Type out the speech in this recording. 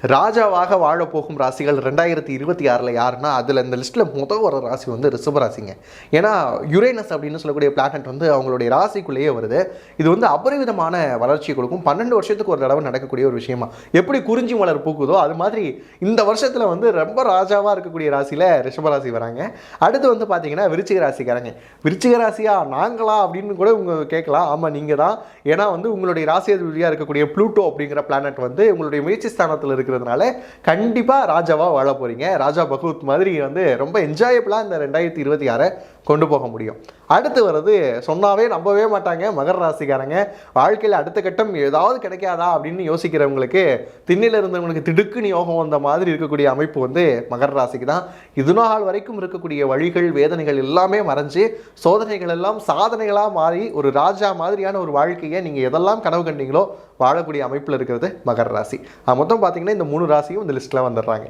ராஜாவாக வாழப்போகும் ராசிகள் 2026 யாருன்னா அதில் இந்த லிஸ்ட்டில் முதல் வர ராசி வந்து ரிஷப ராசிங்க. ஏன்னா யுரேனஸ் அப்படின்னு சொல்லக்கூடிய பிளானட் வந்து அவங்களுடைய ராசிக்குள்ளேயே வருது. இது வந்து அபரிவிதமான வளர்ச்சி கொடுக்கும். 12 வருஷத்துக்கு ஒரு தடவை நடக்கக்கூடிய ஒரு விஷயமா. எப்படி குறிஞ்சி மலர் பூக்குதோ அது மாதிரி இந்த வருஷத்தில் வந்து ரொம்ப ராஜாவாக இருக்கக்கூடிய ராசியில் ரிஷபராசி வராங்க. அடுத்து வந்து பார்த்தீங்கன்னா விருச்சிக ராசிக்காரங்க. விருச்சிக ராசியா நாங்களா அப்படின்னு கூட உங்க கேட்கலாம். ஆமாம் நீங்கள் தான். ஏன்னா வந்து உங்களுடைய ராசி அதிபதியாக இருக்கக்கூடிய ப்ளூட்டோ அப்படிங்கிற பிளானட் வந்து உங்களுடைய முயற்சி ஸ்தானத்தில் இருக்கிறதுனால கண்டிப்பாக ராஜாவாக வாழ போகிறீங்க. ராஜா பகவத் மாதிரி வந்து ரொம்ப என்ஜாயபிளாக இந்த 2026 கொண்டு போக முடியும். அடுத்து வர்றது சொன்னாவே நம்பவே மாட்டாங்க மகர ராசிக்காரங்க. வாழ்க்கையில் அடுத்த கட்டம் ஏதாவது கிடைக்காதா அப்படின்னு யோசிக்கிறவங்களுக்கு, திண்ணில் இருந்தவங்களுக்கு திடுக்குன்னு யோகம் வந்த மாதிரி இருக்கக்கூடிய அமைப்பு வந்து மகர ராசிக்கு தான். இது நாள் வரைக்கும் இருக்கக்கூடிய வழிகள் வேதனைகள் எல்லாமே மறைஞ்சு சோதனைகள் எல்லாம் சாதனைகளாக மாறி ஒரு ராஜா மாதிரியான ஒரு வாழ்க்கையை நீங்கள் எதெல்லாம் கனவு கண்டீங்களோ வாழக்கூடிய அமைப்பில் இருக்கிறது மகர ராசி. மொத்தம் பார்த்தீங்கன்னா இந்த 3 ராசியும் இந்த லிஸ்ட்டில் வந்துடுறாங்க.